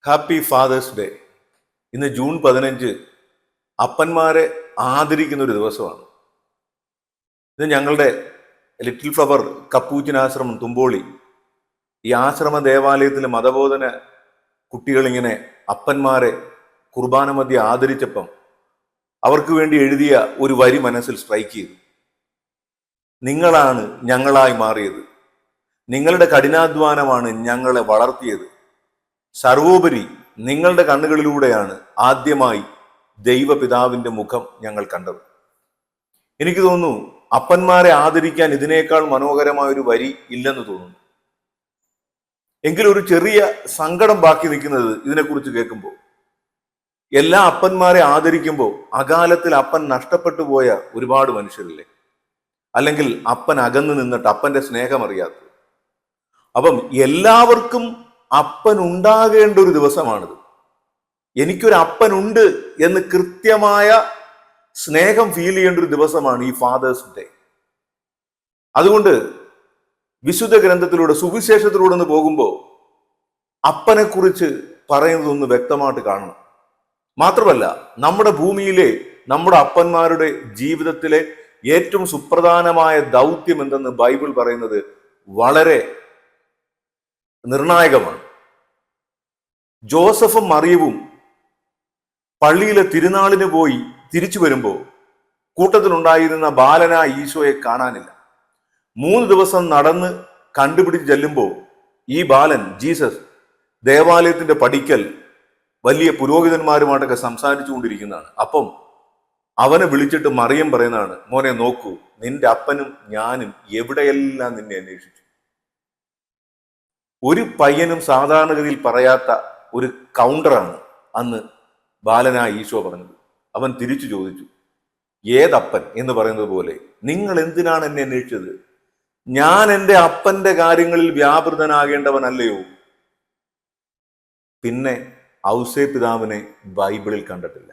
Happy fathers day. ഇന്ന് June 15 അപ്പന്മാരെ ആദരിക്കുന്ന ഒരു ദിവസമാണ്. ഇത് ഞങ്ങളുടെ ലിറ്റിൽ ഫ്ലവർ കപ്പൂച്ചിൻ ആശ്രമം തുമ്പോളി, ഈ ആശ്രമ ദേവാലയത്തിൽ മതബോധന കുട്ടികളിങ്ങനെ അപ്പന്മാരെ കുർബാന മധ്യ ആദരിച്ചപ്പം അവർക്ക് വേണ്ടി എഴുതിയ ഒരു വരി മനസ്സിൽ സ്ട്രൈക്ക് ചെയ്തു. നിങ്ങളാണ് ഞങ്ങളായി മാറിയത്, നിങ്ങളുടെ കഠിനാധ്വാനമാണ് ഞങ്ങളെ വളർത്തിയത്, സർവോപരി നിങ്ങളുടെ കണ്ണുകളിലൂടെയാണ് ആദ്യമായി ദൈവപിതാവിന്റെ മുഖം ഞങ്ങൾ കണ്ടത്. എനിക്ക് തോന്നുന്നു അപ്പന്മാരെ ആദരിക്കാൻ ഇതിനേക്കാൾ മനോഹരമായ ഒരു വരി ഇല്ലെന്ന് തോന്നുന്നു. എങ്കിലും ഒരു ചെറിയ സങ്കടം ബാക്കി നിൽക്കുന്നത് ഇതിനെക്കുറിച്ച് കേൾക്കുമ്പോൾ. എല്ലാ അപ്പന്മാരെ ആദരിക്കുമ്പോൾ അകാലത്തിൽ അപ്പൻ നഷ്ടപ്പെട്ടു പോയ ഒരുപാട് മനുഷ്യരില്ലേ, അല്ലെങ്കിൽ അപ്പൻ അകന്നു നിന്നിട്ട് അപ്പന്റെ സ്നേഹം അറിയാത്തത്. അപ്പം എല്ലാവർക്കും അപ്പൻ ഉണ്ടാകേണ്ട ഒരു ദിവസമാണിത്. എനിക്കൊരു അപ്പനുണ്ട് എന്ന് കൃത്യമായ സ്നേഹം ഫീൽ ചെയ്യേണ്ട ഒരു ദിവസമാണ് ഈ ഫാദേഴ്സ് ഡേ. അതുകൊണ്ട് വിശുദ്ധ ഗ്രന്ഥത്തിലൂടെ സുവിശേഷത്തിലൂടെ ഒന്ന് പോകുമ്പോൾ അപ്പനെ കുറിച്ച് പറയുന്നതൊന്ന് വ്യക്തമായിട്ട് കാണണം. മാത്രമല്ല, നമ്മുടെ ഭൂമിയിലെ നമ്മുടെ അപ്പന്മാരുടെ ജീവിതത്തിലെ ഏറ്റവും സുപ്രധാനമായ ദൗത്യം എന്തെന്ന് ബൈബിൾ പറയുന്നത് വളരെ നിർണായകമാണ്. ജോസഫും മറിയവും പള്ളിയിലെ തിരുനാളിന് പോയി തിരിച്ചു വരുമ്പോൾ കൂട്ടത്തിലുണ്ടായിരുന്ന ബാലനായ ഈശോയെ കാണാനില്ല. 3 ദിവസം നടന്ന് കണ്ടുപിടിച്ച് ചെല്ലുമ്പോൾ ഈ ബാലൻ ജീസസ് ദേവാലയത്തിന്റെ പടിക്കൽ വലിയ പുരോഹിതന്മാരുമായിട്ടൊക്കെ സംസാരിച്ചു കൊണ്ടിരിക്കുന്നതാണ്. അപ്പം അവനെ വിളിച്ചിട്ട് മറിയം പറയുന്നതാണ്, മോനെ നോക്കൂ, നിന്റെ അപ്പനും ഞാനും എവിടെയെല്ലാം നിന്നെ അന്വേഷിച്ചു. ഒരു പയ്യനും സാധാരണഗതിയിൽ പറയാത്ത ഒരു കൗണ്ടറാണ് അന്ന് ബാലനായ ഈശോ പറഞ്ഞത്. അവൻ തിരിച്ചു ചോദിച്ചു, ഏതപ്പൻ എന്ന് പറയുന്നത് പോലെ നിങ്ങൾ എന്തിനാണ് എന്നെ അന്വേഷിച്ചത്? ഞാൻ എൻ്റെ അപ്പന്റെ കാര്യങ്ങളിൽ വ്യാപൃതനാകേണ്ടവനല്ലയോ? പിന്നെ ഔസേ പിതാവിനെ ബൈബിളിൽ കണ്ടിട്ടില്ല.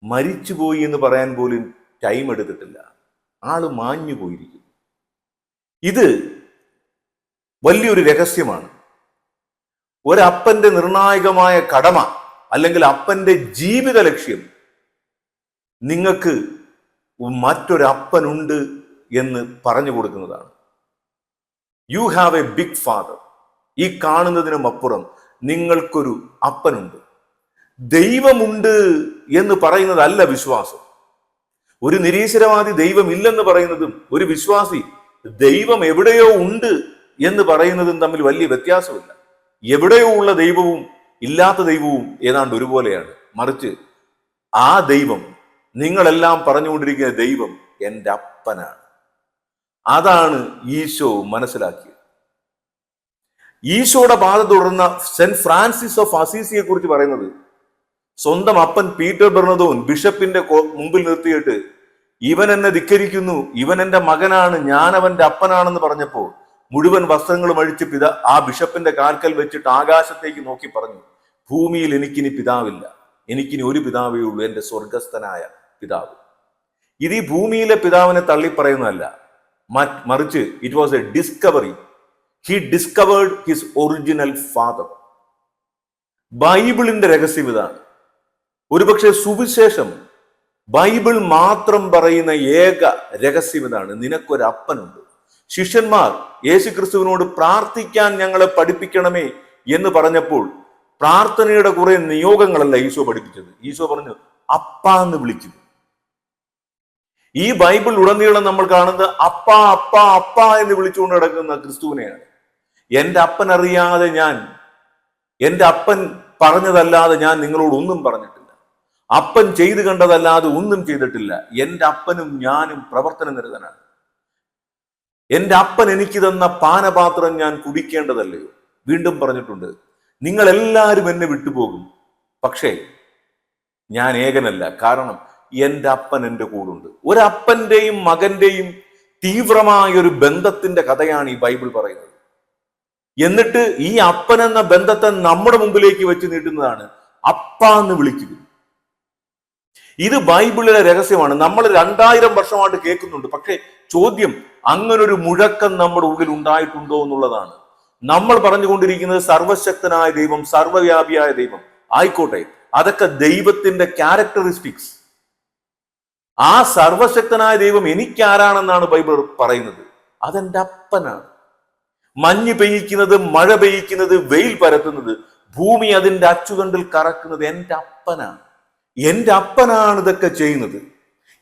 മരിച്ചുപോയി എന്ന് പറയാൻ പോലും ടൈം എടുത്തിട്ടില്ല. ആള് മാഞ്ഞു പോയിരിക്കുന്നു. ഇത് വലിയൊരു രഹസ്യമാണ്. ഒരപ്പന്റെ നിർണായകമായ കടമ അല്ലെങ്കിൽ അപ്പന്റെ ജീവിത ലക്ഷ്യം നിങ്ങൾക്ക് മറ്റൊരപ്പനുണ്ട് എന്ന് പറഞ്ഞു കൊടുക്കുന്നതാണ്. You have a big father. ഈ കാണുന്നതിനും അപ്പുറം നിങ്ങൾക്കൊരു അപ്പനുണ്ട്. ദൈവമുണ്ട് എന്ന് പറയുന്നതല്ല വിശ്വാസം. ഒരു നിരീശ്വരവാദി ദൈവമില്ലെന്ന് പറയുന്നതും ഒരു വിശ്വാസി ദൈവം എവിടെയോ ഉണ്ട് എന്ന് പറയുന്നതും തമ്മിൽ വലിയ വ്യത്യാസമില്ല. എവിടെയോ ഉള്ള ദൈവവും ഇല്ലാത്ത ദൈവവും ഏതാണ്ട് ഒരുപോലെയാണ്. മറിച്ച് ആ ദൈവം, നിങ്ങളെല്ലാം പറഞ്ഞുകൊണ്ടിരിക്കുന്ന ദൈവം എൻ്റെ അപ്പനാണ്. അതാണ് ഈശോ മനസ്സിലാക്കിയത്. ഈശോയുടെ പാത തുടർന്ന സെന്റ് ഫ്രാൻസിസ് ഓഫ് അസീസിയെ കുറിച്ച് പറയുന്നത്, സ്വന്തം അപ്പൻ പീറ്റർ ബെർണദോൻ ബിഷപ്പിന്റെ മുമ്പിൽ നിർത്തിയിട്ട് ഇവൻ എന്നെ ധിക്കരിക്കുന്നു, ഇവൻ എൻ്റെ മകനാണ്, ഞാൻ അവന്റെ അപ്പനാണെന്ന് പറഞ്ഞപ്പോൾ മുഴുവൻ വസ്ത്രങ്ങളും അഴിച്ച് ആ ബിഷപ്പിന്റെ കാൽക്കൽ വെച്ചിട്ട് ആകാശത്തേക്ക് നോക്കി പറഞ്ഞു, ഭൂമിയിൽ എനിക്കിനി പിതാവില്ല, എനിക്കിനി ഒരു പിതാവേ ഉള്ളൂ, എൻ്റെ സ്വർഗസ്ഥനായ പിതാവ്. ഇത് ഈ ഭൂമിയിലെ പിതാവിനെ തള്ളിപ്പറയുന്നതല്ല, മറിച്ച് it was A discovery. He discovered his original father. ബൈബിളിന്റെ രഹസ്യം ഇതാണ്. ഒരുപക്ഷെ സുവിശേഷം, ബൈബിൾ മാത്രം പറയുന്ന ഏക രഹസ്യം ഇതാണ്, നിനക്കൊരു അപ്പനുണ്ട്. ശിഷ്യന്മാർ യേശുക്രിസ്തുവിനോട് പ്രാർത്ഥിക്കാൻ ഞങ്ങളെ പഠിപ്പിക്കണമേ എന്ന് പറഞ്ഞപ്പോൾ പ്രാർത്ഥനയുടെ കുറെ നിയോഗങ്ങളല്ല ഈശോ പഠിപ്പിച്ചത്. ഈശോ പറഞ്ഞു, അപ്പ എന്ന് വിളിക്കുന്നു. ഈ ബൈബിൾ ഉടനീളം നമ്മൾ കാണുന്നത് അപ്പ അപ്പ അപ്പ എന്ന് വിളിച്ചുകൊണ്ട് നടക്കുന്ന ക്രിസ്തുവിനെയാണ്. എൻ്റെ അപ്പൻ അറിയാതെ എൻ്റെ അപ്പൻ പറഞ്ഞതല്ലാതെ ഞാൻ നിങ്ങളോട് ഒന്നും പറഞ്ഞിട്ടില്ല, അപ്പൻ ചെയ്തു കണ്ടതല്ലാതെ ഒന്നും ചെയ്തിട്ടില്ല. എൻ്റെ അപ്പനും ഞാനും പ്രവർത്തന നിരതനാണ്. എൻ്റെ അപ്പൻ എനിക്ക് തന്ന പാനപാത്രം ഞാൻ കുടിക്കേണ്ടതല്ലയോ? വീണ്ടും പറഞ്ഞിട്ടുണ്ട്, നിങ്ങൾ എല്ലാവരും എന്നെ വിട്ടുപോകും, പക്ഷേ ഞാൻ ഏകനല്ല, കാരണം എൻ്റെ അപ്പൻ എൻ്റെ കൂടുണ്ട്. ഒരപ്പന്റെയും മകന്റെയും തീവ്രമായ ഒരു ബന്ധത്തിന്റെ കഥയാണ് ഈ ബൈബിൾ പറയുന്നത്. എന്നിട്ട് ഈ അപ്പൻ എന്ന ബന്ധത്തെ നമ്മുടെ മുമ്പിലേക്ക് വെച്ച് നീട്ടുന്നതാണ് അപ്പ എന്ന് വിളിക്കുക. ഇത് ബൈബിളിലെ രഹസ്യമാണ്. നമ്മൾ 2000 വർഷമായിട്ട് കേൾക്കുന്നുണ്ട്. പക്ഷേ ചോദ്യം, അങ്ങനൊരു മുഴക്കം നമ്മുടെ ഉള്ളിൽ ഉണ്ടായിട്ടുണ്ടോ എന്നുള്ളതാണ്. നമ്മൾ പറഞ്ഞുകൊണ്ടിരിക്കുന്നത് സർവശക്തനായ ദൈവം, സർവവ്യാപിയായ ദൈവം ആയിക്കോട്ടെ, അതൊക്കെ ദൈവത്തിന്റെ ക്യാരക്ടറിസ്റ്റിക്സ്. ആ സർവശക്തനായ ദൈവം എനിക്കാരാണെന്നാണ് ബൈബിൾ പറയുന്നത്. അതെന്റെ അപ്പനാണ്. മഞ്ഞ് പെയ്യിക്കുന്നത്, മഴ പെയ്യിക്കുന്നത്, വെയിൽ പരത്തുന്നത്, ഭൂമി അതിന്റെ അച്ചുതണ്ടിൽ കറക്കുന്നത് എന്റെ അപ്പനാണ്. എന്റെ അപ്പനാണ് ഇതൊക്കെ ചെയ്യുന്നത്.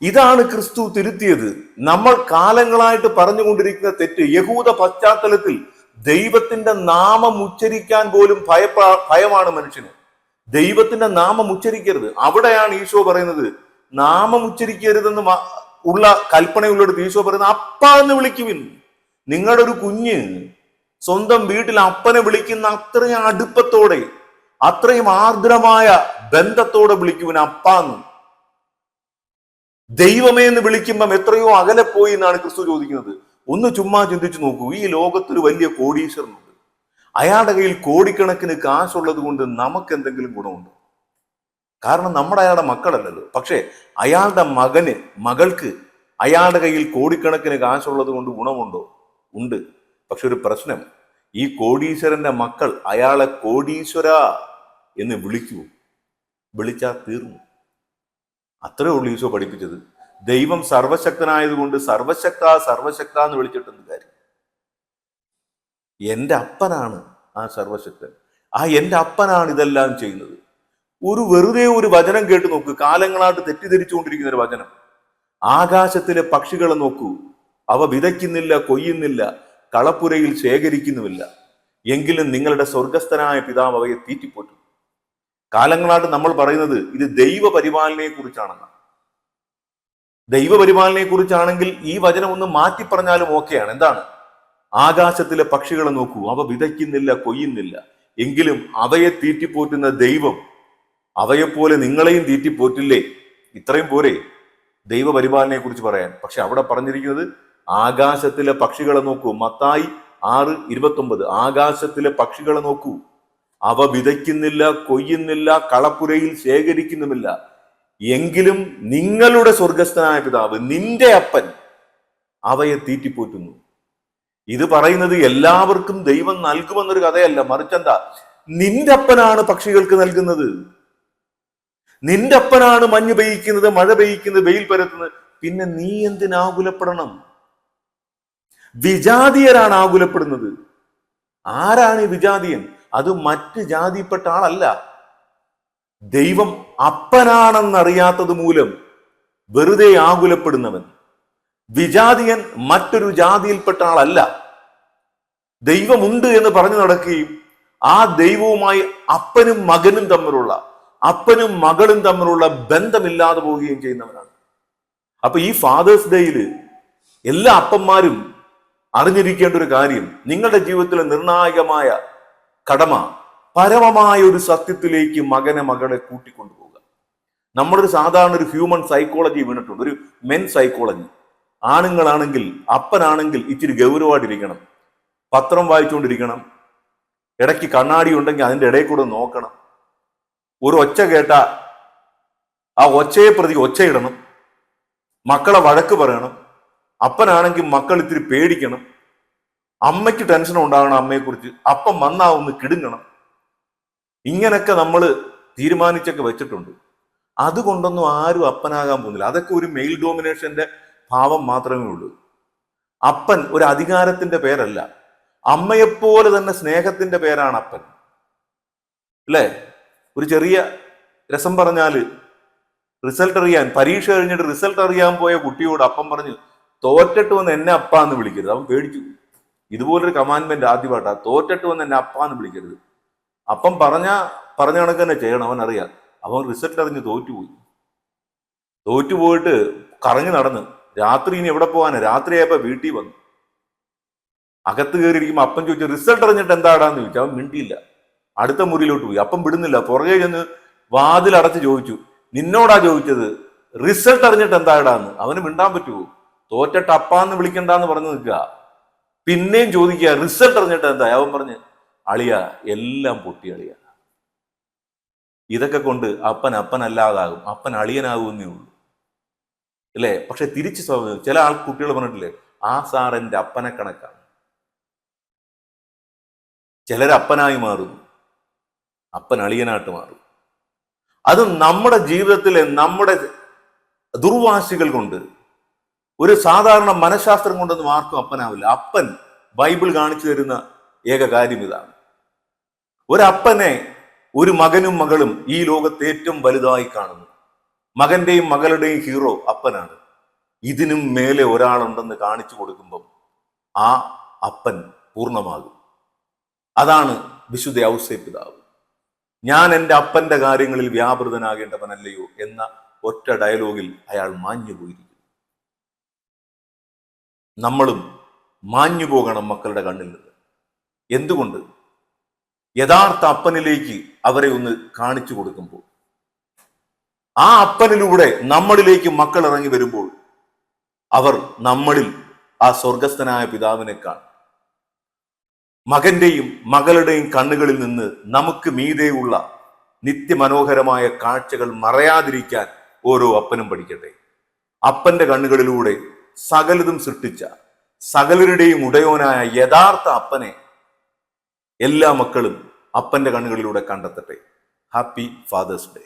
ഇതാണ് ക്രിസ്തു തിരുത്തിയത്. നമ്മൾ കാലങ്ങളായിട്ട് പറഞ്ഞുകൊണ്ടിരിക്കുന്ന തെറ്റ്. യഹൂദ പശ്ചാത്തലത്തിൽ ദൈവത്തിന്റെ നാമം ഉച്ചരിക്കാൻ പോലും ഭയമാണ് മനുഷ്യന്. ദൈവത്തിന്റെ നാമം ഉച്ചരിക്കരുത്. അവിടെയാണ് ഈശോ പറയുന്നത് നാമം ഉച്ചരിക്കരുതെന്ന് ഉള്ള കൽപ്പനയുള്ളിടത്ത് ഈശോ പറയുന്നത് അപ്പ എന്ന് വിളിക്കുവിൻ. നിങ്ങളുടെ ഒരു കുഞ്ഞ് സ്വന്തം വീട്ടിൽ അപ്പനെ വിളിക്കുന്ന അത്രയും അടുപ്പത്തോടെ, അത്രയും ആർദ്രമായ ബന്ധത്തോടെ വിളിക്കുവിൻ അപ്പാന്ന്. ദൈവമേ എന്ന് വിളിക്കുമ്പം എത്രയോ അകലെ പോയി എന്നാണ് ക്രിസ്തു ചോദിക്കുന്നത്. ഒന്ന് ചുമ്മാ ചിന്തിച്ചു നോക്കൂ. ഈ ലോകത്തൊരു വലിയ കോടീശ്വരനുണ്ട്. അയാളുടെ കയ്യിൽ കോടിക്കണക്കിന് കാശുള്ളത് കൊണ്ട് നമുക്ക് എന്തെങ്കിലും ഗുണമുണ്ടോ? കാരണം നമ്മുടെ അയാളുടെ മക്കളല്ലല്ലോ. പക്ഷെ അയാളുടെ മകൾക്ക് അയാളുടെ കയ്യിൽ കോടിക്കണക്കിന് കാശുള്ളത് കൊണ്ട് ഗുണമുണ്ടോ? ഉണ്ട്. പക്ഷെ ഒരു പ്രശ്നം, ഈ കോടീശ്വരന്റെ മക്കൾ അയാളെ കോടീശ്വര എന്ന് വിളിച്ചാൽ തീർന്നു. അത്രേ ഉള്ളൂ ഈശോ പഠിപ്പിച്ചത്. ദൈവം സർവശക്തനായതുകൊണ്ട് സർവശക്ത എന്ന് വിളിച്ചിട്ടുണ്ട് കാര്യം. എന്റെ അപ്പനാണ് ആ സർവശക്തൻ. ആ എന്റെ അപ്പനാണ് ഇതെല്ലാം ചെയ്യുന്നത്. വെറുതെ ഒരു വചനം കേട്ട് നോക്കൂ. കാലങ്ങളായിട്ട് തെറ്റിദ്ധരിച്ചുകൊണ്ടിരിക്കുന്ന ഒരു വചനം. ആകാശത്തിലെ പക്ഷികളെ നോക്കൂ. അവ വിതയ്ക്കുന്നില്ല, കൊയ്യുന്നില്ല, കളപ്പുരയിൽ ശേഖരിക്കുന്നുമില്ല, എങ്കിലും നിങ്ങളുടെ സ്വർഗസ്ഥനായ പിതാവ് അവയെ തീറ്റിപ്പോറ്റും. കാലങ്ങളായിട്ട് നമ്മൾ പറയുന്നത് ഇത് ദൈവപരിപാലനയെ കുറിച്ചാണെന്നാണ്. ദൈവപരിപാലനയെ കുറിച്ചാണെങ്കിൽ ഈ വചനം ഒന്ന് മാറ്റി പറഞ്ഞാലും ഓക്കെയാണ്. എന്താണ്? ആകാശത്തിലെ പക്ഷികളെ നോക്കൂ. അവ വിതയ്ക്കുന്നില്ല, കൊയ്യുന്നില്ല, എങ്കിലും അവയെ തീറ്റിപ്പോറ്റുന്ന ദൈവം അവയെപ്പോലെ നിങ്ങളെയും തീറ്റിപ്പോറ്റില്ലേ? ഇത്രയും പോരെ ദൈവപരിപാലനയെ കുറിച്ച് പറയാൻ. പക്ഷെ അവിടെ പറഞ്ഞിരിക്കുന്നത് ആകാശത്തിലെ പക്ഷികളെ നോക്കൂ. മത്തായി 6:29. ആകാശത്തിലെ പക്ഷികളെ നോക്കൂ. അവ വിതയ്ക്കുന്നില്ല, കൊയ്യുന്നില്ല, കളപ്പുരയിൽ ശേഖരിക്കുന്നുമില്ല, എങ്കിലും നിങ്ങളുടെ സ്വർഗസ്ഥനായ പിതാവ്, നിന്റെ അപ്പൻ അവയെ തീറ്റിപ്പോറ്റുന്നു. ഇത് പറയുന്നത് എല്ലാവർക്കും ദൈവം നൽകുമെന്നൊരു കഥയല്ല. മറിച്ചെന്താ? നിന്റെ അപ്പനാണ് പക്ഷികൾക്ക് നൽകുന്നത്. നിന്റെ അപ്പനാണ് മഞ്ഞ് പെയ്യിക്കുന്നത്, മഴ പെയ്യിക്കുന്നത്, വെയിൽ പരത്തുന്നത്. പിന്നെ നീ എന്തിനാകുലപ്പെടണം? വിജാതീയരാണ് ആകുലപ്പെടുന്നത്. ആരാണ് ഈ വിജാതീയൻ? അത് മറ്റ് ജാതിയിൽപ്പെട്ട ആളല്ല. ദൈവം അപ്പനാണെന്നറിയാത്തത് മൂലം വെറുതെ ആകുലപ്പെടുന്നവൻ. വിജാതീയൻ മറ്റൊരു ജാതിയിൽപ്പെട്ട ആളല്ല. ദൈവമുണ്ട് എന്ന് പറഞ്ഞു നടക്കുകയും ആ ദൈവവുമായി അപ്പനും മകളും തമ്മിലുള്ള ബന്ധമില്ലാതെ പോവുകയും ചെയ്യുന്നവനാണ്. അപ്പൊ ഈ ഫാദേഴ്സ് ഡേയിൽ എല്ലാ അപ്പന്മാരും അറിഞ്ഞിരിക്കേണ്ട ഒരു കാര്യം, നിങ്ങളുടെ ജീവിതത്തിലെ നിർണായകമായ കടമ പരമമായ ഒരു സത്യത്തിലേക്ക് മകളെ കൂട്ടിക്കൊണ്ടുപോകുക. നമ്മളൊരു സാധാരണ ഒരു ഹ്യൂമൻ സൈക്കോളജി വീണിട്ടുണ്ട്, ഒരു മെൻ സൈക്കോളജി. ആണുങ്ങളാണെങ്കിൽ, അപ്പനാണെങ്കിൽ ഇച്ചിരി ഗൗരവമായിട്ടിരിക്കണം, പത്രം വായിച്ചുകൊണ്ടിരിക്കണം, ഇടയ്ക്ക് കണ്ണാടി ഉണ്ടെങ്കിൽ അതിൻ്റെ ഇടയിൽ കൂടെ നോക്കണം, ഒരു ഒച്ച കേട്ടാ ആ ഒച്ചയെ പ്രതി ഒച്ചയിടണം, മക്കളെ വഴക്ക് പറയണം. അപ്പനാണെങ്കിൽ മക്കൾ ഇത്തിരി പേടിക്കണം, അമ്മയ്ക്ക് ടെൻഷൻ ഉണ്ടാകണം അമ്മയെക്കുറിച്ച്, അപ്പം വന്നാ ഒന്ന് കിടുങ്ങണം. ഇങ്ങനൊക്കെ നമ്മൾ തീരുമാനിച്ചൊക്കെ വെച്ചിട്ടുണ്ട്. അതുകൊണ്ടൊന്നും ആരും അപ്പനാകാൻ പോകുന്നില്ല. അതൊക്കെ ഒരു മെയിൽ ഡോമിനേഷന്റെ ഭാവം മാത്രമേ ഉള്ളൂ. അപ്പൻ ഒരു അധികാരത്തിന്റെ പേരല്ല, അമ്മയെപ്പോലെ തന്നെ സ്നേഹത്തിന്റെ പേരാണ് അപ്പൻ. അല്ലേ? ഒരു ചെറിയ രസം പറഞ്ഞാല്, പരീക്ഷ കഴിഞ്ഞിട്ട് റിസൾട്ട് അറിയാൻ പോയ കുട്ടിയോട് അപ്പം പറഞ്ഞു, തോറ്റിട്ട് വന്ന് എന്നെ അപ്പ എന്ന് വിളിക്കരുത്. അവൻ പേടിച്ചു. ഇതുപോലൊരു കമാൻഡ്മെന്റ് ആദ്യമായിട്ടാ, തോറ്റിട്ട് വന്ന് എന്നെ അപ്പ എന്ന് വിളിക്കരുത്. അപ്പം പറഞ്ഞ കണക്ക് തന്നെ ചെയ്യണം. അവൻ അറിയാം. അവൻ റിസൾട്ട് അറിഞ്ഞ് തോറ്റുപോയിട്ട് കറങ്ങി നടന്ന് രാത്രി ഇനി എവിടെ പോകാനാ? രാത്രിയായപ്പോ വീട്ടിൽ വന്നു. അകത്ത് കയറിയിരിക്കുമ്പോ അപ്പൻ ചോദിച്ചു, റിസൾട്ട് അറിഞ്ഞിട്ട് എന്താടാന്ന് ചോദിച്ചു. അവൻ മിണ്ടിയില്ല. അടുത്ത മുറിയിലോട്ട് പോയി. അപ്പം വിടുന്നില്ല. പുറകെ ചെന്ന് വാതിലടച്ച് ചോദിച്ചു, നിന്നോടാ ചോദിച്ചത്, റിസൾട്ട് അറിഞ്ഞിട്ട് എന്താടാന്ന്. അവന് മിണ്ടാൻ പറ്റുമോ? തോറ്റിട്ട് അപ്പാന്ന് വിളിക്കണ്ടെന്ന് പറഞ്ഞു നിൽക്കുക. പിന്നെയും ചോദിക്കുക, റിസൾട്ട് അറിഞ്ഞിട്ട് എന്താ? അവൻ പറഞ്ഞ്, അളിയ എല്ലാം പൊട്ടി അളിയ. ഇതൊക്കെ കൊണ്ട് അപ്പനല്ലാതാകും, അപ്പൻ അളിയനാകുമെന്നേ ഉള്ളൂ. അല്ലേ? പക്ഷെ തിരിച്ച് ചില കുട്ടികൾ പറഞ്ഞിട്ടില്ലേ, ആ സാർ എൻ്റെ അപ്പനെ കണക്കാണ്. ചിലർ അപ്പനായി മാറുന്നു, അപ്പൻ അളിയനായിട്ട് മാറും. അത് നമ്മുടെ ജീവിതത്തിലെ നമ്മുടെ ദുർവാശികൾ കൊണ്ട്, ഒരു സാധാരണ മനഃശാസ്ത്രം കൊണ്ടൊന്നും ആർക്കും അപ്പനാവില്ല. അപ്പൻ ബൈബിൾ കാണിച്ചു തരുന്ന ഏക കാര്യം ഇതാണ്. ഒരപ്പനെ ഒരു മകനും മകളും ഈ ലോകത്ത് ഏറ്റവും വലുതായി കാണുന്നു. മകന്റെയും മകളുടെയും ഹീറോ അപ്പനാണ്. ഇതിനും മേലെ ഒരാളുണ്ടെന്ന് കാണിച്ചു കൊടുക്കുമ്പം ആ അപ്പൻ പൂർണ്ണമാകും. അതാണ് വിശുദ്ധ ഔസേപ്പ് പിതാവ്. ഞാൻ എൻ്റെ അപ്പന്റെ കാര്യങ്ങളിൽ വ്യാപൃതനാകേണ്ടവനല്ലയോ എന്ന ഒറ്റ ഡയലോഗിൽ അയാൾ മാഞ്ഞു പോയിരിക്കുന്നു. നമ്മളും മാഞ്ഞു പോകണം മക്കളുടെ കണ്ണിൽ നിന്ന്. എന്തുകൊണ്ട്? യഥാർത്ഥ അപ്പനിലേക്ക് അവരെ ഒന്ന് കാണിച്ചു കൊടുക്കുമ്പോൾ, ആ അപ്പനിലൂടെ നമ്മളിലേക്ക് മക്കൾ ഇറങ്ങി വരുമ്പോൾ അവർ നമ്മളിൽ ആ സ്വർഗസ്ഥനായ പിതാവിനെ കാണും. മകന്റെയും മകളുടെയും കണ്ണുകളിൽ നിന്ന് നമുക്ക് മീതെയുള്ള നിത്യമനോഹരമായ കാഴ്ചകൾ മറയാതിരിക്കാൻ ഓരോ അപ്പനും പഠിക്കട്ടെ. അപ്പന്റെ കണ്ണുകളിലൂടെ സകലതും സൃഷ്ടിച്ച സകലരുടെയും ഉടയോനായ യഥാർത്ഥ അപ്പനെ എല്ലാ മക്കളും അപ്പന്റെ കണ്ണുകളിലൂടെ കണ്ടെത്തട്ടെ. Happy fathers day.